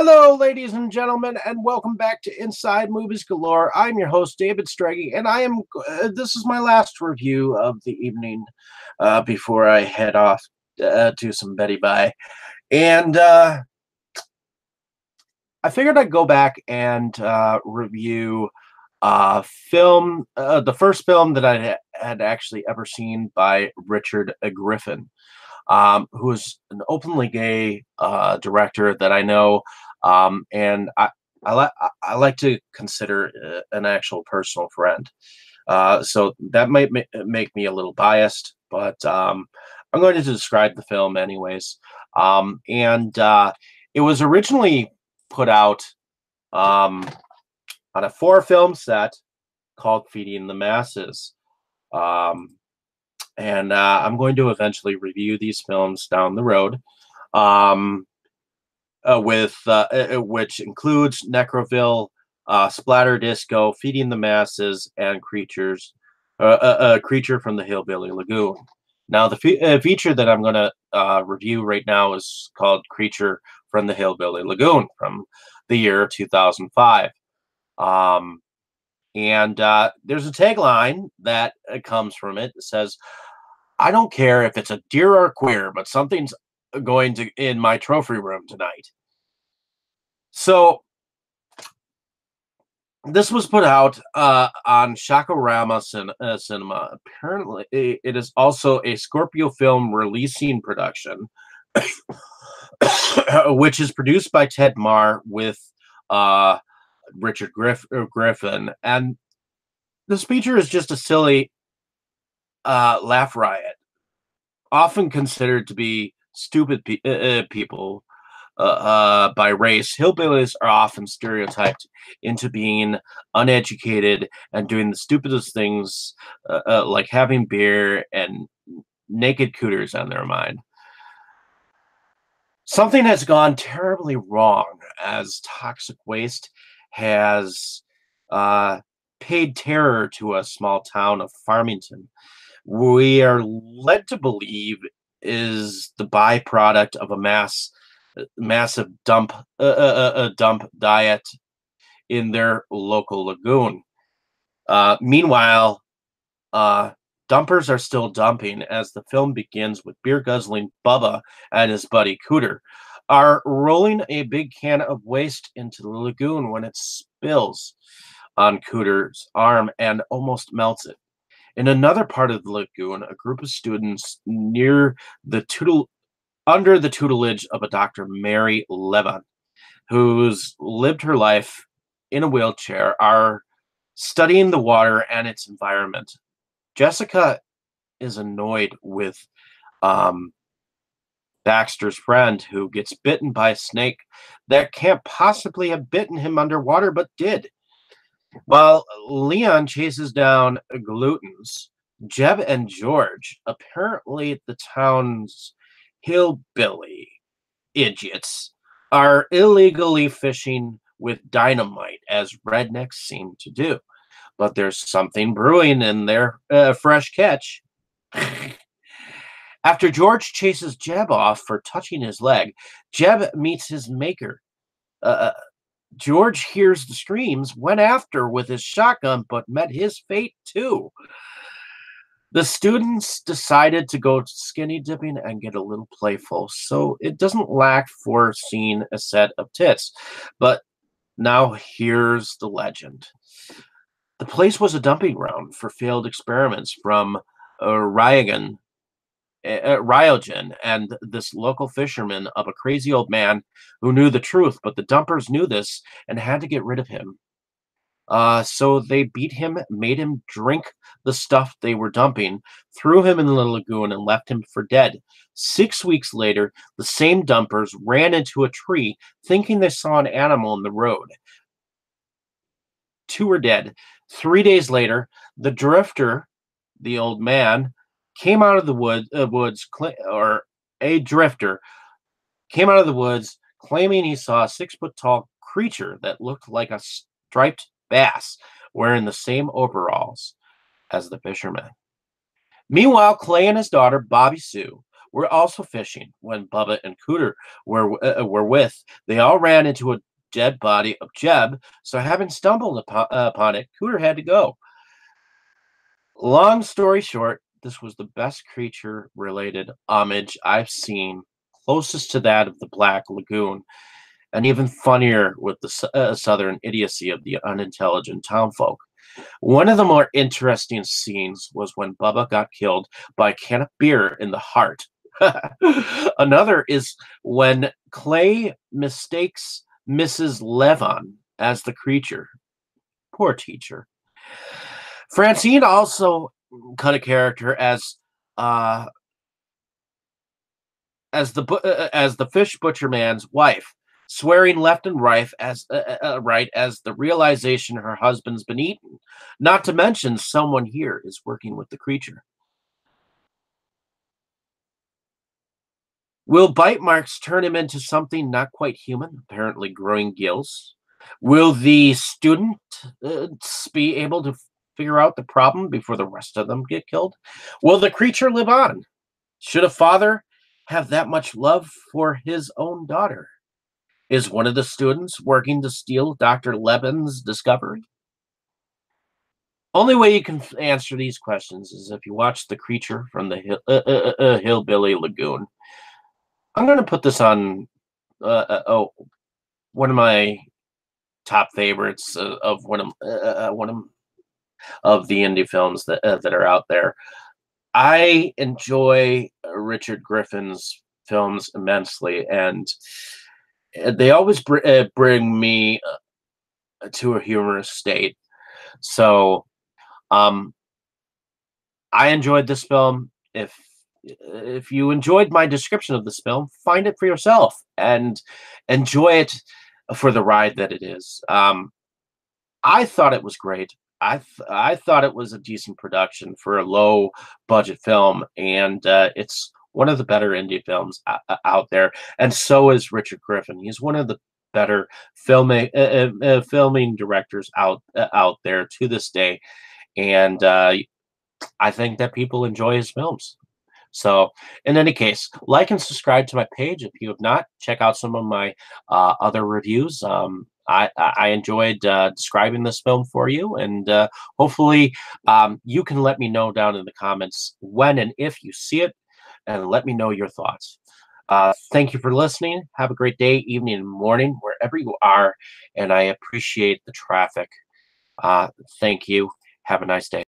Hello, ladies and gentlemen, and welcome back to Inside Movies Galore. I'm your host, David Straggy, and this is my last review of the evening before I head off to some Betty Bye. And I figured I'd go back and review the first film that I had actually ever seen by Richard Griffin, who is an openly gay director that I know, and I like to consider an actual personal friend. So that might make me a little biased, but I'm going to describe the film anyways. And It was originally put out um, on a four-film set called Feeding the Masses. Um, and I'm going to eventually review these films down the road, um, with which includes Necroville, Splatter Disco, Feeding the Masses, and Creature from the Hillbilly Lagoon. Now, the feature that I'm going to review right now is called Creature from the Hillbilly Lagoon from the year 2005. And there's a tagline that comes from it. It says, I don't care if it's a deer or queer, but something's going to in my trophy room tonight. So this was put out on Shakorama Cinema. Apparently, it is also a Scorpio Film releasing production, which is produced by Ted Marr with Richard Griffin. And this feature is just a silly laugh riot, often considered to be stupid people by race. Hillbillies are often stereotyped into being uneducated and doing the stupidest things, like having beer and naked cooters on their mind. Something has gone terribly wrong as toxic waste has paid terror to a small town of Farmington. We are led to believe is the byproduct of a massive dump diet in their local lagoon. Meanwhile, dumpers are still dumping as the film begins with beer guzzling Bubba and his buddy Cooter are rolling a big can of waste into the lagoon when it spills on Cooter's arm and almost melts it. In another part of the lagoon, a group of students under the tutelage of a Dr. Mary Levin, who's lived her life in a wheelchair, are studying the water and its environment. Jessica is annoyed with Baxter's friend, who gets bitten by a snake that can't possibly have bitten him underwater, but did. While Leon chases down glutens, Jeb and George, apparently the town's hillbilly idiots, are illegally fishing with dynamite, as rednecks seem to do. But there's something brewing in their fresh catch. After George chases Jeb off for touching his leg, Jeb meets his maker. George hears the screams, went after with his shotgun, but met his fate too. The students decided to go skinny dipping and get a little playful, so it doesn't lack for seeing a set of tits. But now here's the legend. The place was a dumping ground for failed experiments from Ryogen and this local fisherman of a crazy old man who knew the truth, but the dumpers knew this and had to get rid of him. So they beat him, made him drink the stuff they were dumping, threw him in the lagoon, and left him for dead. 6 weeks later, the same dumpers ran into a tree, thinking they saw an animal in the road. 2 were dead. 3 days later, the drifter, the old man, came out of the a drifter came out of the woods claiming he saw a 6 foot tall creature that looked like a striped bass wearing the same overalls as the fisherman. Meanwhile, Clay and his daughter, Bobby Sue, were also fishing when Bubba and Cooter were with. They all ran into a dead body of Jeb, so having stumbled upon it, Cooter had to go. Long story short, this was the best creature related homage I've seen, closest to that of the Black Lagoon, and even funnier with the southern idiocy of the unintelligent townfolk. One of the more interesting scenes was when Bubba got killed by a can of beer in the heart. Another is when Clay mistakes Mrs. Levon as the creature. Poor teacher. Francine also cut a character uh, as the fish butcher man's wife, swearing left and right as the realization her husband's been eaten. Not to mention, someone here is working with the creature. Will bite marks turn him into something not quite human, apparently growing gills? Will the student be able to figure out the problem before the rest of them get killed? Will the creature live on? Should a father have that much love for his own daughter? Is one of the students working to steal Dr. Levin's discovery? Only way you can answer these questions is if you watch The Creature from the Hillbilly Lagoon. I'm going to put this on one of my top favorites of one of the indie films that are out there. I enjoy Richard Griffin's films immensely, and they always bring me to a humorous state. So, um, I enjoyed this film. If you enjoyed my description of this film, find it for yourself and enjoy it for the ride that it is. I thought it was great. I thought it was a decent production for a low budget film, and it's one of the better indie films out there. And so is Richard Griffin. He's one of the better filming directors out there to this day, and I think that people enjoy his films. So, in any case, like and subscribe to my page if you have not. Check out some of my other reviews. I enjoyed describing this film for you, and hopefully, you can let me know down in the comments when and if you see it, and let me know your thoughts. Thank you for listening. Have a great day, evening, and morning, wherever you are, and I appreciate the traffic. Thank you. Have a nice day.